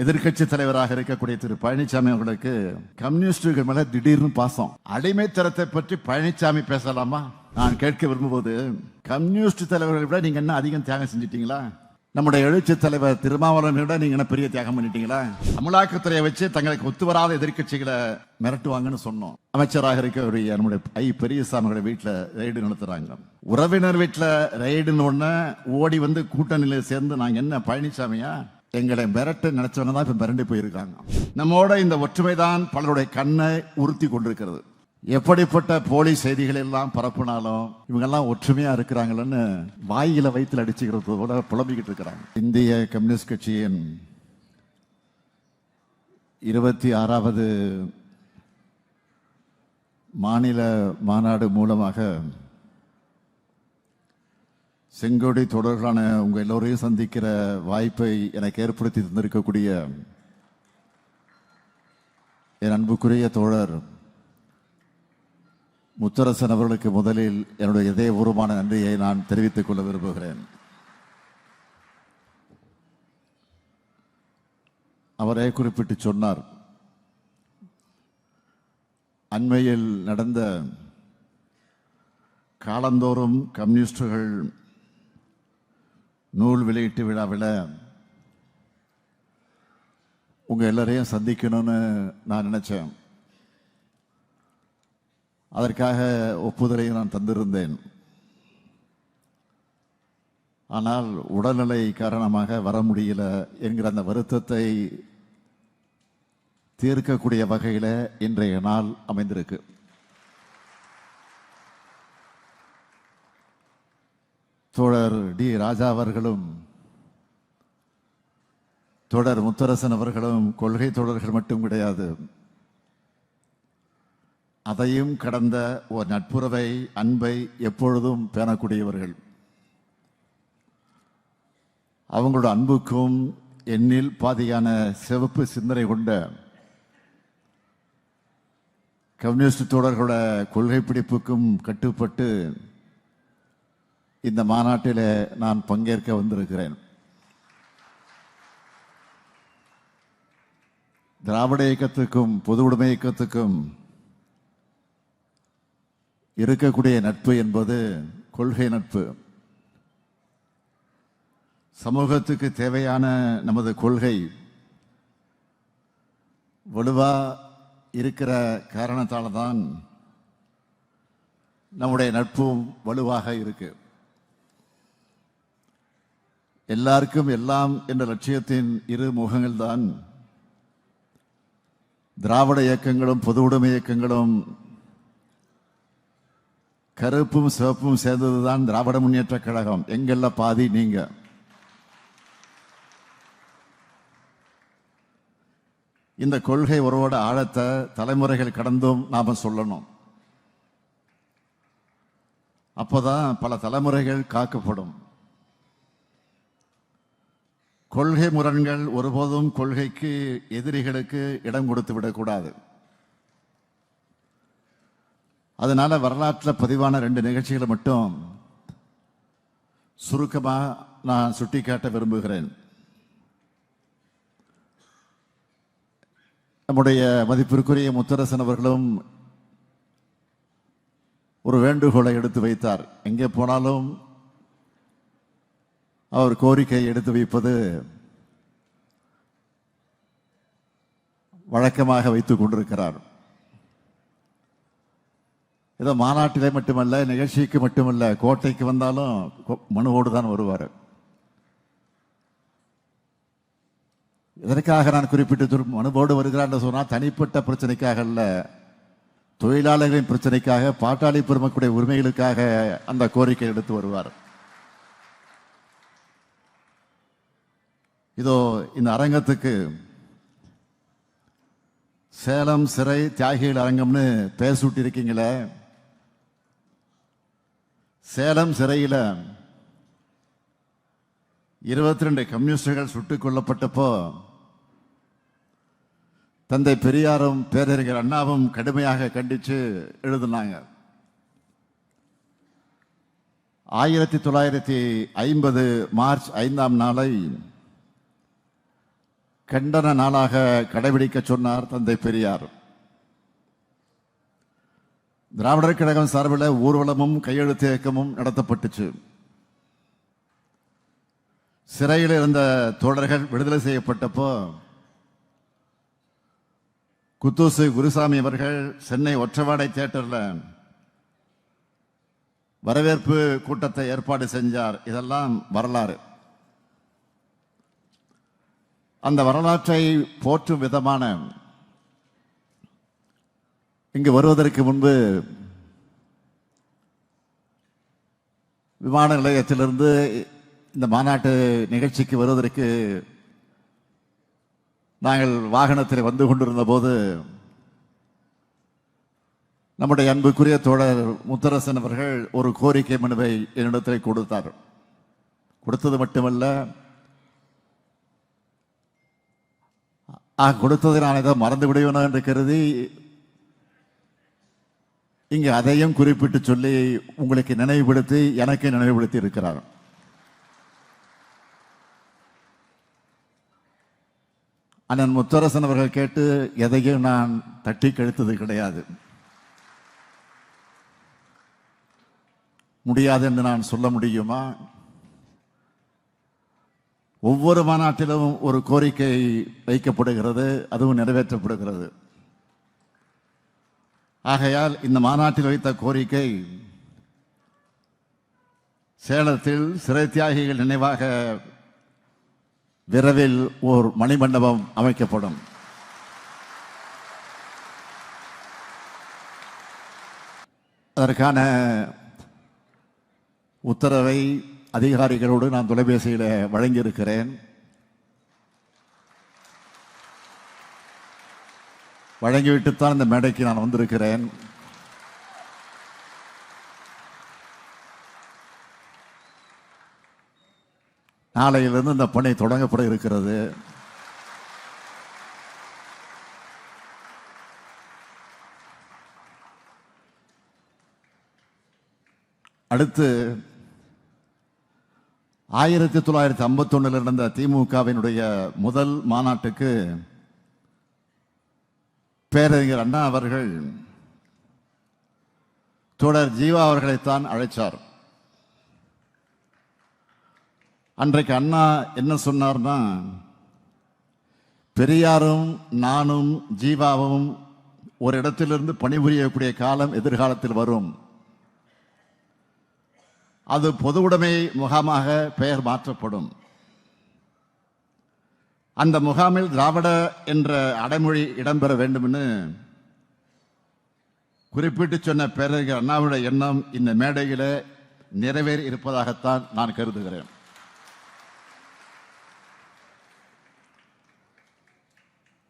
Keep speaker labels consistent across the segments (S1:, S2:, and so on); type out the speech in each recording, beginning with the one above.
S1: எதிர்கட்சி தலைவராக இருக்கக்கூடிய திரு பழனிசாமி அவர்களுக்கு கம்யூனிஸ்டுகள் மேல திடீர்னு பாசம். அடிமைத்தனத்தை பற்றி பழனிசாமி பேசலாமா? நான் கேட்க விரும்பும்போது, கம்யூனிஸ்ட் தலைவர்களை விட நீங்க என்ன அதிகம் தியாகம் செஞ்சிட்டீங்களா? நம்முடைய எழுச்சி தலைவர் திருமாவளவனை விட நீங்க என்ன பெரிய தியாகம் பண்ணிட்டீங்களா? அமலாக்கத்துறையை வச்சு தங்களுக்கு ஒத்து வராத எதிர்கட்சிகளை மிரட்டுவாங்கன்னு சொன்னோம். அமைச்சராக இருக்கக்கூடிய நம்முடைய பெரியசாமியோட வீட்டுல ரெய்டு நடத்துறாங்க. உறவினர் வீட்டுல ரெய்டுன்னு ஒண்ணு ஓடி வந்து கூட்டணியில சேர்ந்து நாங்க என்ன பழனிசாமியா எங்களை மிரட்ட நினைச்சவங்க தான் இப்ப மிரண்டு போயிருக்காங்க. நம்மோட இந்த ஒற்றுமைதான் பலருடைய கண்ணை உறுத்தி கொண்டிருக்கிறது. எப்படிப்பட்ட போலி செய்திகள் எல்லாம் பரப்புனாலும் இவங்கெல்லாம் ஒற்றுமையா இருக்கிறாங்கன்னு வாயில வயிற்றுல அடிச்சுக்கிறது போல புலம்பிக்கிட்டு இருக்கிறாங்க. இந்திய கம்யூனிஸ்ட் கட்சியின் 26வது மாநில மாநாடு மூலமாக செங்கோடி தொடர்களான உங்க எல்லோரையும் சந்திக்கிற வாய்ப்பை எனக்கு ஏற்படுத்தி தந்திருக்கக்கூடிய என் அன்புக்குரிய தோழர் முத்தரசன் அவர்களுக்கு முதலில் என்னுடைய இதயபூர்வமான நன்றியை நான் தெரிவித்துக் கொள்ள விரும்புகிறேன். அவரே குறிப்பிட்டு சொன்னார், அண்மையில் நடந்த காலந்தோறும் கம்யூனிஸ்டுகள் நூல் வெளியீட்டு விழாவில் உங்க எல்லாரையும் சந்திக்கணும்னு நான் நினைச்சேன். அதற்காக ஒப்புதலையும் நான் தந்திருந்தேன். ஆனால் உடல்நிலை காரணமாக வர முடியல என்கிற அந்த வருத்தத்தை தீர்க்கக்கூடிய வகையில் இன்றைய நாள் அமைந்திருக்கு. தோழர் டி ராஜா அவர்களும் தோழர் முத்தரசன் அவர்களும் கொள்கை தோழர்கள் மட்டும் கிடையாது, அதையும் கடந்த ஒரு நட்புறவை, அன்பை எப்பொழுதும் பேணக்கூடியவர்கள். அவங்களோட அன்புக்கும் எண்ணில் பாதியான சிவப்பு சிந்தனை கொண்ட கம்யூனிஸ்ட் தோழர்களோட கொள்கை பிடிப்புக்கும் கட்டுப்பட்டு இந்த மாநாட்டில் நான் பங்கேற்க வந்திருக்கிறேன். திராவிட இயக்கத்துக்கும் பொது உடைமை இயக்கத்துக்கும் இருக்கக்கூடிய நட்பு என்பது கொள்கை நட்பு. சமூகத்துக்கு தேவையான நமது கொள்கை வலுவா இருக்கிற காரணத்தால் தான் நம்முடைய நட்பும் வலுவாக இருக்கு. எல்லாருக்கும் எல்லாம் என்ற லட்சியத்தின் இரு முகங்கள் தான் திராவிட இயக்கங்களும் பொது உடைமை இயக்கங்களும். கருப்பும் சிவப்பும் சேர்ந்ததுதான் திராவிட முன்னேற்ற கழகம். எங்கெல்ல பாதி நீங்க. இந்த கொள்கை உறவோட ஆழத்தை தலைமுறைகள் கடந்தும் நாம சொல்லணும். அப்போதான் பல தலைமுறைகள் காக்கப்படும். கொள்கை முரண்கள் ஒருபோதும் கொள்கைக்கு எதிரிகளுக்கு இடம் கொடுத்து விடக்கூடாது. அதனால வரலாற்றில் பதிவான 2 நிகழ்ச்சிகளை மட்டும் சுருக்கமாக நான் சுட்டிக்காட்ட விரும்புகிறேன். நம்முடைய மதிப்பிற்குரிய முத்தரசன் அவர்களும் ஒரு வேண்டுகோளை எடுத்து வைத்தார். எங்கே போனாலும் அவர் கோரிக்கை எடுத்து வைப்பது வழக்கமாக வைத்துக் கொண்டிருக்கிறார். ஏதோ மாநாட்டிலே மட்டுமல்ல, நிகழ்ச்சிக்கு மட்டுமல்ல, கோட்டைக்கு வந்தாலும் மனுவோடு தான் வருவார். இதற்காக நான் குறிப்பிட்டு மனுவோடு வருகிறார் சொன்னால் தனிப்பட்ட பிரச்சனைக்காக அல்ல, தொழிலாளர்களின் பிரச்சனைக்காக, பாட்டாளி பெருமக்களுடைய உரிமைகளுக்காக அந்த கோரிக்கை எடுத்து வருவார். இதோ இந்த அரங்கத்துக்கு சேலம் சிறை தியாகிகள் அரங்கம்னு பெயர் சூட்டி இருக்கீங்களே, சேலம் சிறையில் 22 கம்யூனிஸ்டுகள் சுட்டுக் கொல்லப்பட்டப்போ தந்தை பெரியாரும் பேரறிஞர் அண்ணாவும் கடுமையாக கண்டித்து எழுதினாங்க. 1950 மார்ச் 5ஆம் நாளை கண்டன நாளாக கடைபிடிக்க சொன்னார் தந்தை பெரியார். திராவிடர் கழகம் சார்பில் ஊர்வலமும் கையெழுத்து இயக்கமும் நடத்தப்பட்டுச்சு. சிறையில் இருந்த தோழர்கள் விடுதலை செய்யப்பட்டப்போ குத்தூசு குருசாமி அவர்கள் சென்னை ஒற்றவாடை தியேட்டரில் வரவேற்பு கூட்டத்தை ஏற்பாடு செஞ்சார். இதெல்லாம் வரலாறு. அந்த வரலாற்றை போற்றும் விதமான இங்கு வருவதற்கு முன்பு விமான நிலையத்திலிருந்து இந்த மாநாட்டு நிகழ்ச்சிக்கு வருவதற்கு நாங்கள் வாகனத்தில் வந்து கொண்டிருந்த போது நம்முடைய அன்புக்குரிய தோழர் முத்தரசன் அவர்கள் ஒரு கோரிக்கை மனுவை என்னிடத்தில் கொடுத்தார். கொடுத்தது மட்டுமல்ல, கொடுத்ததை நான் ஏதோ மறந்து விடுவேனோ என்று கருதி இங்கு அதையும் குறிப்பிட்டு சொல்லி உங்களுக்கு நினைவுபடுத்தி எனக்கு நினைவுபடுத்தி இருக்கிறார். அண்ணன் முத்தரசன் அவர்கள் கேட்டு எதையும் நான் தட்டி கழித்தது கிடையாது. முடியாது என்று நான் சொல்ல முடியுமா? ஒவ்வொரு மாநாட்டிலும் ஒரு கோரிக்கை வைக்கப்படுகிறது, அதுவும் நிறைவேற்றப்படுகிறது. ஆகையால் இந்த மாநாட்டில் வைத்த கோரிக்கை சேலத்தில் சிறை தியாகிகள் நினைவாக விரைவில் ஓர் மணிமண்டபம் அமைக்கப்படும். அதற்கான உத்தரவை அதிகாரிகளோடு நான் தொலைபேசியில் வழங்கியிருக்கிறேன். வழங்கிவிட்டுத்தான் இந்த மேடைக்கு நான் வந்திருக்கிறேன். நாளையிலிருந்து இந்த பணி தொடங்கப்பட இருக்கிறது. அடுத்து 1951 நடந்த திமுகவினுடைய முதல் மாநாட்டுக்கு பேரறிஞர் அண்ணா அவர்கள் தோழர் ஜீவா அவர்களைத்தான் அழைச்சார். அன்றைக்கு அண்ணா என்ன சொன்னார்னா, பெரியாரும் நானும் ஜீவாவும் ஒரு இடத்திலிருந்து பணிபுரியக்கூடிய காலம் எதிர்காலத்தில் வரும். அது பொது உடைமை முகாமாக பெயர் மாற்றப்படும். அந்த முகாமில் திராவிட என்ற அடைமொழி இடம்பெற வேண்டும் என்று குறிப்பிட்டு சொன்ன பேரறிஞர் அண்ணாவுடைய எண்ணம் இந்த மேடையில் நிறைவேறி இருப்பதாகத்தான் நான் கருதுகிறேன்.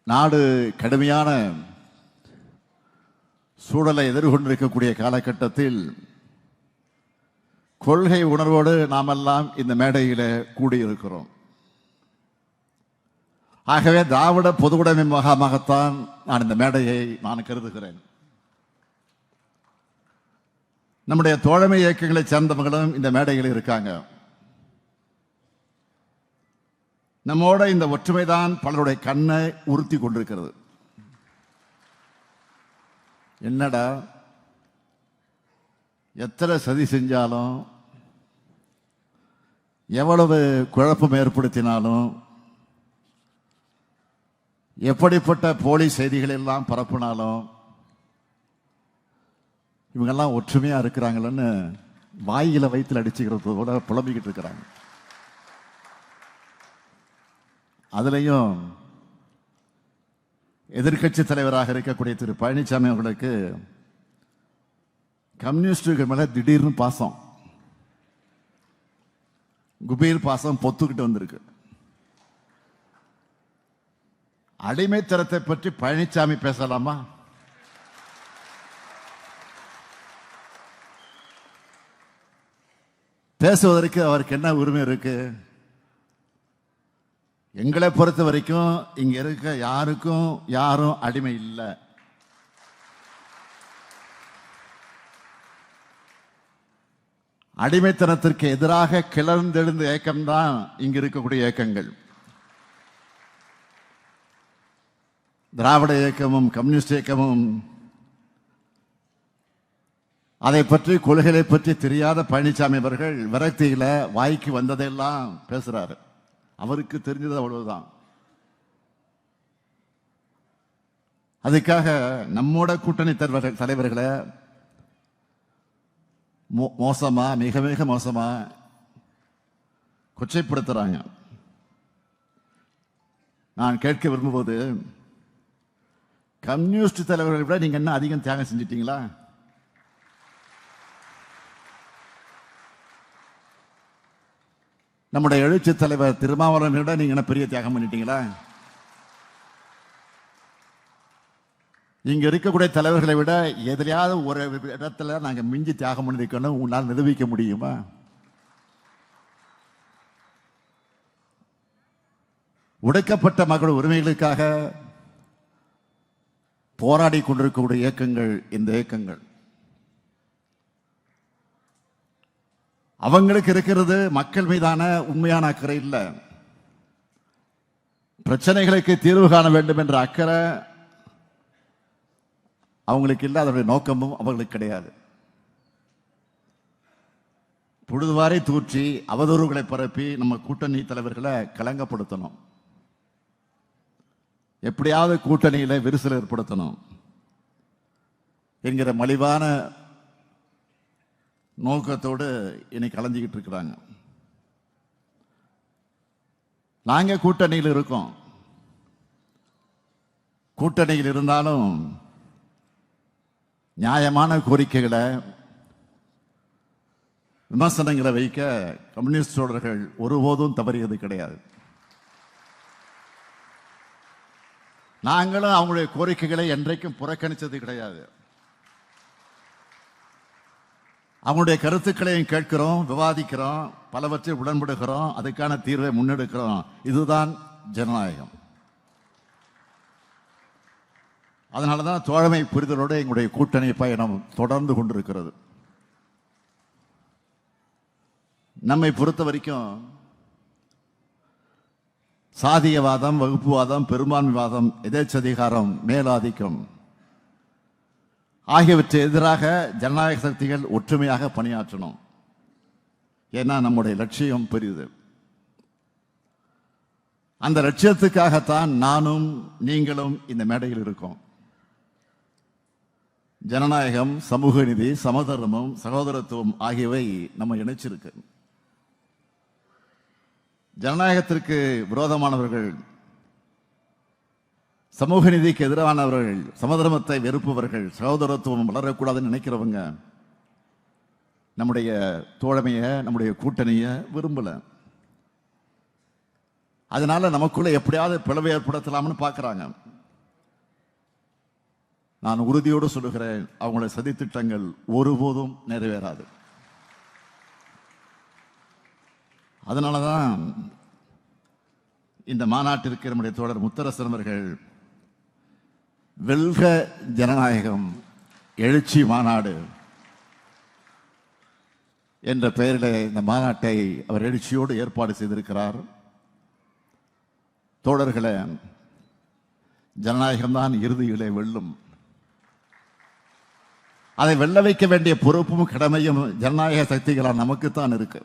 S1: நாடு கடுமையான சூழலை எதிர்கொண்டிருக்கக்கூடிய காலகட்டத்தில் கொள்கை உணர்வோடு நாமெல்லாம் இந்த மேடையில் கூடியிருக்கிறோம். ஆகவே திராவிட பொதுவுடைமை முகாமாகத்தான் நான் இந்த மேடையை நான் கருதுகிறேன். நம்முடைய தோழமை இயக்கங்களை சேர்ந்தவர்களும் இந்த மேடையில் இருக்காங்க. நம்மோட இந்த ஒற்றுமைதான் பலருடைய கண்ணை உறுத்தி கொண்டிருக்கிறது. என்னடா எத்தனை சதி செஞ்சாலும், எவ்வளவு குழப்பம் ஏற்படுத்தினாலும், எப்படிப்பட்ட போலி செய்திகள் எல்லாம் பரப்பினாலும் இவங்கெல்லாம் ஒற்றுமையா இருக்கிறாங்களன்னு வாயில வயிற்றில் அடிச்சுக்கிறதோட புலம்பிக்கிட்டு இருக்கிறாங்க. அதுலேயும் எதிர்கட்சி தலைவராக இருக்கக்கூடிய திரு பழனிசாமி அவர்களுக்கு கம்யூனிஸ்டுகள் மேல திடீர்னு பாசம், குபீர் பாசம் பொத்துக்கிட்டு வந்திருக்கு. அடிமைத்தனத்தை பற்றி பழனிசாமி பேசலாமா? பேசுவதற்கு அவருக்கு என்ன உரிமை இருக்கு? எங்களை பொறுத்த வரைக்கும் இங்க இருக்க யாருக்கும் யாரும் அடிமை இல்லை. அடிமைத்தனத்திற்கு எதிராக கிளர்ந்தெழுந்த இயக்கம்தான் இங்க இருக்கக்கூடிய இயக்கங்கள். திராவிட இயக்கமும் கம்யூனிஸ்ட் இயக்கமும் அதை பற்றி கொள்கைகளை பற்றி தெரியாத பழனிசாமி அவர்கள் விரக்தியில வாய்க்கு வந்ததெல்லாம் பேசுறாரு. அவருக்கு தெரிஞ்சது அவ்வளவுதான். அதுக்காக நம்மோட கூட்டணி தலைவர்களை மோசமா, மிக மிக மோசமா கொச்சைப்படுத்துறாங்க. நான் கேட்க விரும்பும்போது, கம்யூனிஸ்ட் தலைவர்களை விட நீங்க என்ன அதிகம் தியாகம் செஞ்சிட்டீங்களா? நம்முடைய எழுச்சி தலைவர் திருமாவளவனை விட நீங்க என்ன பெரிய தியாகம் பண்ணிட்டீங்களா? இங்க இருக்கக்கூடிய தலைவர்களை விட எதிலையாவது ஒரு இடத்துல நாங்க மிஞ்சி தியாகம் பண்ணிருக்கணும் உங்களால் நிரூபிக்க முடியுமா? உடைக்கப்பட்ட மக்கள் உரிமைகளுக்காக போராடி கொண்டிருக்கக்கூடிய இயக்கங்கள் இந்த இயக்கங்கள். அவங்களுக்கு இருக்கிறது மக்கள் மீதான உண்மையான அக்கறை இல்ல, பிரச்சனைகளுக்கு தீர்வு காண வேண்டும் என்ற அக்கறை அவங்களுக்கு இல்ல. அதனுடைய நோக்கமும் அவங்களுக்கு கிடையாது. பொழுதுவாரை தூற்றி அவதூறுகளை பரப்பி நம்ம கூட்டணி தலைவர்களை கலங்கப்படுத்தணும், எப்படியாவது கூட்டணியில விரிசல் ஏற்படுத்தணும் என்கிற மலிவான நோக்கத்தோடு இன்னைக்கு கலஞ்சிக்கிட்டு இருக்கிறாங்க. நாங்க கூட்டணியில் இருக்கோம். கூட்டணியில் இருந்தாலும் நியாயமான கோரிக்கைகளை, விமர்சனங்களை வைக்க கம்யூனிஸ்ட் தோழர்கள் ஒருபோதும் தவறியது கிடையாது. நாங்களும் அவங்களுடைய கோரிக்கைகளை என்றைக்கும் புறக்கணித்தது கிடையாது. அவங்களுடைய கருத்துக்களையும் கேட்கிறோம், விவாதிக்கிறோம், பலவற்றை உடன்படுகிறோம், அதுக்கான தீர்வை முன்னெடுக்கிறோம். இதுதான் ஜனநாயகம். அதனாலதான் தோழமை புரிதலோடு எங்களுடைய கூட்டணி பயணம் தொடர்ந்து கொண்டிருக்கிறது. நம்மை பொறுத்த வரைக்கும் சாதியவாதம், வகுப்புவாதம், பெரும்பான்மைவாதம், எதேச்சதிகாரம், மேலாதிக்கம் ஆகியவற்றை எதிராக ஜனநாயக சக்திகள் ஒற்றுமையாக பணியாற்றணும். ஏன்னா நம்முடைய லட்சியம் பெரியது. அந்த லட்சியத்துக்காகத்தான் நானும் நீங்களும் இந்த மேடையில் இருக்கோம். ஜனநாயகம், சமூக நீதி, சமதர்மம், சகோதரத்துவம் ஆகியவை நம்ம இணைச்சிருக்கு. ஜனநாயகத்திற்கு விரோதமானவர்கள், சமூக நீதிக்கு எதிரானவர்கள், சமதர்மத்தை வெறுப்பவர்கள், சகோதரத்துவம் வளரக்கூடாதுன்னு நினைக்கிறவங்க நம்முடைய தோழமைய, நம்முடைய கூட்டணிய விரும்பல. அதனால நமக்குள்ள எப்படியாவது பிளவு ஏற்படுத்தலாம்னு பார்க்கிறாங்க. நான் உறுதியோடு சொல்லுகிறேன், அவங்களுடைய சதித்திட்டங்கள் ஒருபோதும் நிறைவேறாது. அதனாலதான் இந்த மாநாட்டிற்கு நம்முடைய தோழர் முத்தரசன் அவர்கள் வெல்க ஜனநாயகம் எழுச்சி மாநாடு என்ற பெயரில் இந்த மாநாட்டை அவர் எழுச்சியோடு ஏற்பாடு செய்திருக்கிறார். தோழர்களே, ஜனநாயகம்தான் இறுதியிலே வெல்லும். அதை வெல்ல வைக்க வேண்டிய பொறுப்பும் கடமையும் ஜனநாயக சக்திகளால் நமக்குத்தான் இருக்கு.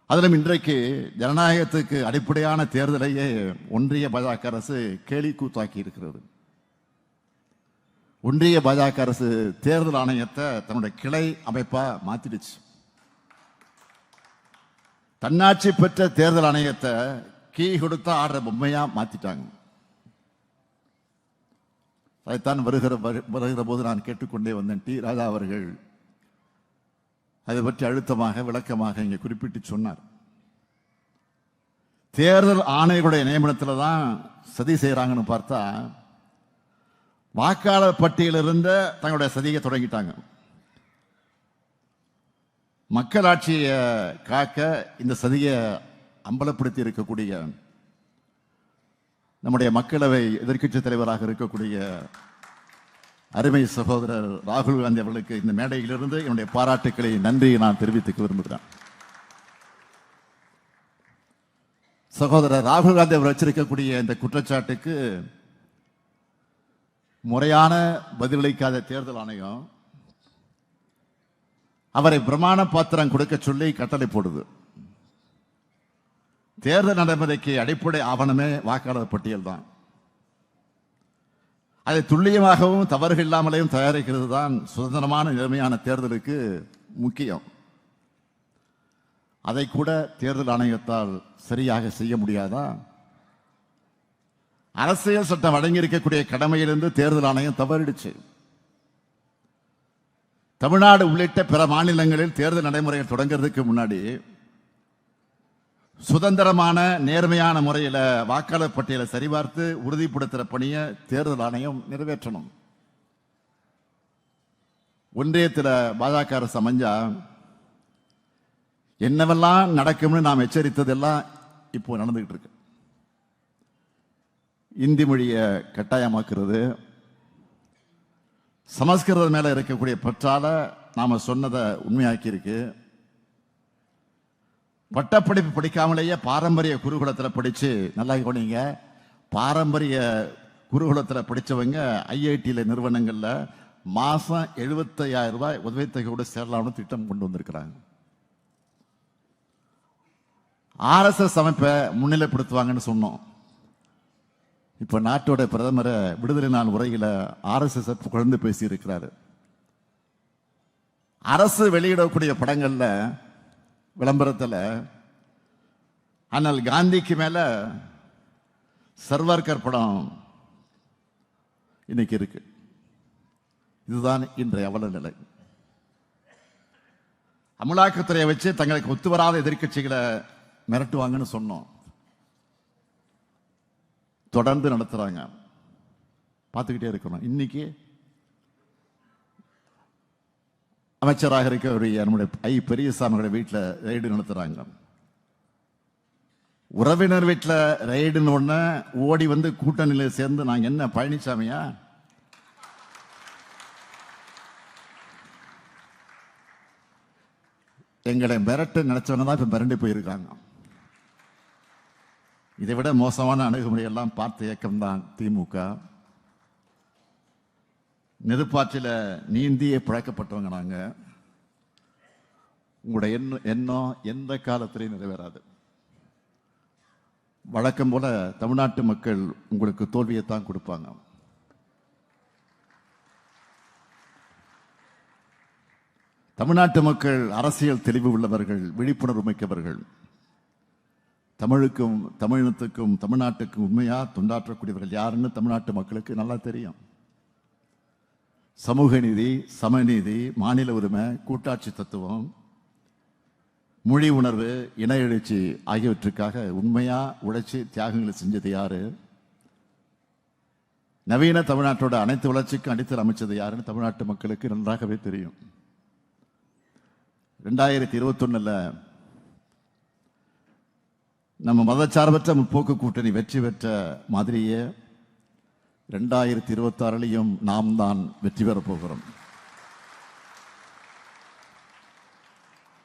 S1: அதிலும் இன்றைக்கு ஜனநாயகத்துக்கு அடிப்படையான தேர்தலையே ஒன்றிய பாஜக அரசு கேலி கூத்தாக்கி இருக்கிறது. ஒன்றிய பாஜக அரசு தேர்தல் ஆணையத்தை தன்னுடைய கிளை அமைப்பா மாத்திடுச்சு. தன்னாட்சி பெற்ற தேர்தல் ஆணையத்தை கீ கொடுத்தா ஆடுற பொம்மையா மாத்திட்டாங்க. அதைத்தான் வருகிற போது நான் கேட்டுக்கொண்டே வந்தேன். டி ராஜா அவர்கள் அதை பற்றி அழுத்தமாக விளக்கமாக இங்கே குறிப்பிட்டு சொன்னார். தேர்தல் ஆணையர்களுடைய நியமனத்தில் தான் சதி செய்யறாங்கன்னு பார்த்தா, வாக்காளர் பட்டியலிருந்த தங்களுடைய சதியை தொடங்கிட்டாங்க. மக்களாட்சியை காக்க இந்த சதியை அம்பலப்படுத்தி இருக்கக்கூடிய நம்முடைய மக்களவை எதிர்க்கட்சி தலைவராக இருக்கக்கூடிய அருமை சகோதரர் ராகுல் காந்தி அவர்களுக்கு இந்த மேடையிலிருந்து என்னுடைய பாராட்டுக்களை, நன்றியை நான் தெரிவித்துக்க விரும்புகிறேன். சகோதரர் ராகுல் காந்தி அவர் வச்சிருக்கக்கூடிய இந்த குற்றச்சாட்டுக்கு முறையான பதிலளிக்காத தேர்தல் ஆணையம் அவரை பிரமாண பாத்திரம் கொடுக்க சொல்லி கட்டளை போடுது. தேர்தல் நடைமுறைக்கு அடிப்படை ஆவணமே வாக்காளர் பட்டியல் தான். அதை துல்லியமாகவும் தவறுகள் இல்லாமலேயும் தயாரிக்கிறது தான் சுதந்திரமான நேர்மையான தேர்தலுக்கு முக்கியம். அதை கூட தேர்தல் ஆணையத்தால் சரியாக செய்ய முடியாதா? அரசியல் சட்டம் வழங்கியிருக்கக்கூடிய கடமையிலிருந்து தேர்தல் ஆணையம் தவறிடுச்சு. தமிழ்நாடு உள்ளிட்ட பிற மாநிலங்களில் தேர்தல் நடைமுறைகள் தொடங்கிறதுக்கு முன்னாடி சுதந்திரமான நேர்மையான முறையில் வாக்காளர் பட்டியலை சரிபார்த்து உறுதிப்படுத்துகிற பணியை தேர்தல் ஆணையம் நிறைவேற்றணும். ஒன்றியத்தில் பாஜக அரசு அமைஞ்சா என்னவெல்லாம் நடக்கும்னு நாம் எச்சரித்ததெல்லாம் இப்போ நடந்துகிட்டு இருக்கு. இந்தி மொழியை கட்டாயமாக்குறது, சமஸ்கிருதம் மேல இருக்கக்கூடிய பற்றால நாம சொன்னதை உண்மையாக்கி இருக்கு. பட்டப்படிப்பு படிக்காமலேயே பாரம்பரிய குருகுலத்தில் படிச்சு, நல்லா கவனிங்க, பாரம்பரிய குருகுலத்தில் படிச்சவங்க ஐஐடியில் நிறுவனங்கள்ல மாசம் 75,000 ரூபாய் உதவித்தொகையோடு சேரலாம்னு திட்டம் கொண்டு வந்திருக்கிறாங்க. RSS அமைப்பை முன்னிலைப்படுத்துவாங்கன்னு சொன்னோம். இப்ப நாட்டோட பிரதமரை விடுதலை நாள் உரையில RSS குழந்தை பேசி இருக்கிறாரு. அரசு வெளியிடக்கூடிய படங்கள்ல விளம்பரத்தில் அண்ணல் காந்திக்கு மேல சர்வர்கர் படம் இன்னைக்கு இருக்கு. இதுதான் இன்றைய அவல நிலை. அமலாக்கத்துறையை வச்சு தங்களுக்கு ஒத்து வராத எதிர்க்கட்சிகளை மிரட்டுவாங்கன்னு சொன்னோம். தொடர்ந்து நடத்துறாங்க, பார்த்துக்கிட்டே இருக்கணும். இன்னைக்கு அமைச்சராக இருக்கக்கூடிய நம்முடைய பெரியசாமியோட வீட்டில் ரெய்டு நடத்துறாங்க. உறவினர் வீட்டில் ரெய்டுன்னு ஒண்ணு ஓடி வந்து கூட்டணியில் சேர்ந்து நாங்க என்ன பழனிசாமியா? எங்களை மிரட்ட நினைச்சவன தான் இப்ப மிரண்டு போயிருக்காங்க. இதை விட மோசமான அணுகுமுறையெல்லாம் பார்த்த இயக்கம்தான் திமுக. நெருப்பாற்றில நீந்தியே பிழைக்கப்பட்டவங்க நாங்க. உங்களுடைய எண்ணம் எந்த காலத்திலையும் நிறைவேறாது. வழக்கம் போல தமிழ்நாட்டு மக்கள் உங்களுக்கு தோல்வியைத்தான் கொடுப்பாங்க. தமிழ்நாட்டு மக்கள் அரசியல் தெளிவு உள்ளவர்கள், விழிப்புணர்வு மிக்கவர்கள். தமிழுக்கும் தமிழினத்துக்கும் தமிழ்நாட்டுக்கும் உண்மையா தொண்டாற்றக்கூடியவர்கள் யாருன்னு தமிழ்நாட்டு மக்களுக்கு நல்லா தெரியும். சமூக நீதி, சமநீதி, மாநில உரிமை, கூட்டாட்சி தத்துவம், மொழி உணர்வு, இன எழுச்சி ஆகியவற்றுக்காக உண்மையா உழைச்சி தியாகங்களை செஞ்சது யாரு? நவீன தமிழ்நாட்டோட அனைத்து வளர்ச்சிக்கும் அடித்தல் அமைச்சது யாருன்னு தமிழ்நாட்டு மக்களுக்கு நன்றாகவே தெரியும். 2021 நம்ம மதச்சார்பற்ற முற்போக்கு கூட்டணி வெற்றி பெற்ற மாதிரியே 2026 நாம் தான் வெற்றி பெற போகிறோம்.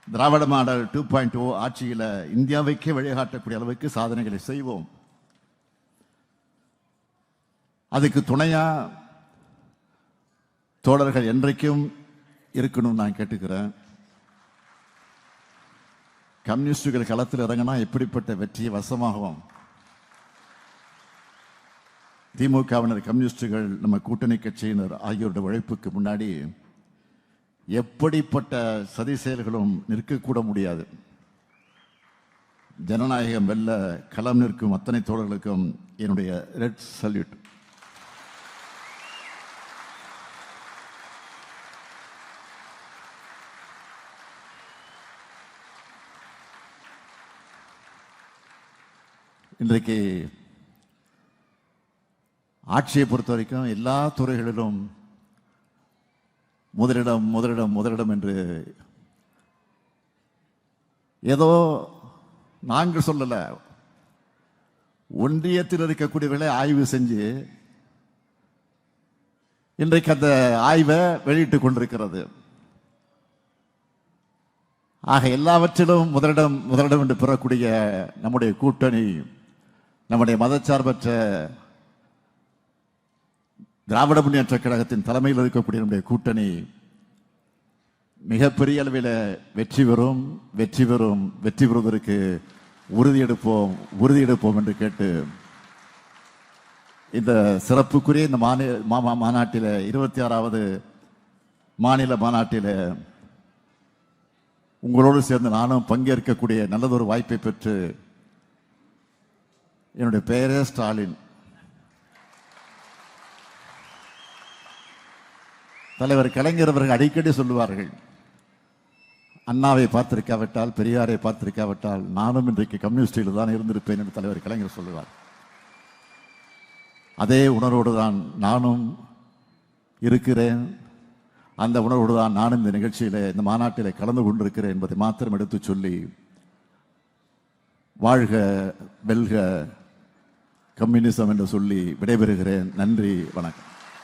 S1: திராவிட மாடல் 2.0 ஆட்சியில இந்தியாவைக்கே வழிகாட்டக்கூடிய அளவுக்கு சாதனைகளை செய்வோம். அதுக்கு துணையா தோழர்கள் என்றைக்கும் இருக்கணும் நான் கேட்டுக்கிறேன். கம்யூனிஸ்டுகள் களத்தில் இறங்கினா எப்படிப்பட்ட வெற்றியை வசமாகும்? திமுகவினர், கம்யூனிஸ்டுகள், நம்ம கூட்டணி கட்சியினர் ஆகியோருடைய உழைப்புக்கு முன்னாடி எப்படிப்பட்ட சதி செயல்களும் நிற்கக்கூட முடியாது. ஜனநாயகம் வெல்ல களம் நிற்கும் அத்தனை தோழர்களுக்கும் என்னுடைய ரெட் சல்யூட். இன்றைக்கு ஆட்சியை பொறுத்த வரைக்கும் எல்லா துறைகளிலும் முதலிடம் முதலிடம் முதலிடம் என்று ஏதோ நாங்கள் சொல்லல, ஒன்றியத்தில் இருக்கக்கூடியவர்களை ஆய்வு செஞ்சு இன்றைக்கு அந்த ஆய்வை வெளியிட்டுக் கொண்டிருக்கிறது. ஆக எல்லாவற்றிலும் முதலிடம் என்று பெறக்கூடிய நம்முடைய கூட்டணி, நம்முடைய மதச்சார்பற்ற திராவிட முன்னேற்ற கழகத்தின் தலைமையில் இருக்கக்கூடிய நம்முடைய கூட்டணி மிகப்பெரிய அளவில் வெற்றி பெறுவதற்கு உறுதியெடுப்போம் என்று கேட்டு இந்த சிறப்புக்குரிய இந்த மாநாட்டில் 26வது மாநில மாநாட்டில் உங்களோடு சேர்ந்து நானும் பங்கேற்கக்கூடிய நல்லதொரு வாய்ப்பை பெற்று, என்னுடைய பெயரே ஸ்டாலின், தலைவர் கலைஞர் அவர்கள் அடிக்கடி சொல்லுவார்கள், அண்ணாவை பார்த்திருக்காவிட்டால், பெரியாரை பார்த்திருக்காவிட்டால் நானும் இன்றைக்கு கம்யூனிஸ்டில் தான் இருந்திருப்பேன் என்று தலைவர் கலைஞர் சொல்லுவார். அதே உணர்வோடு தான் நானும் இருக்கிறேன். அந்த உணர்வோடு தான் நானும் இந்த நிகழ்ச்சியில், இந்த மாநாட்டில் கலந்து கொண்டிருக்கிறேன் என்பதை மாத்திரம் எடுத்து சொல்லி, வாழ்க வெல்க கம்யூனிசம் என்று சொல்லி விடைபெறுகிறேன். நன்றி, வணக்கம்.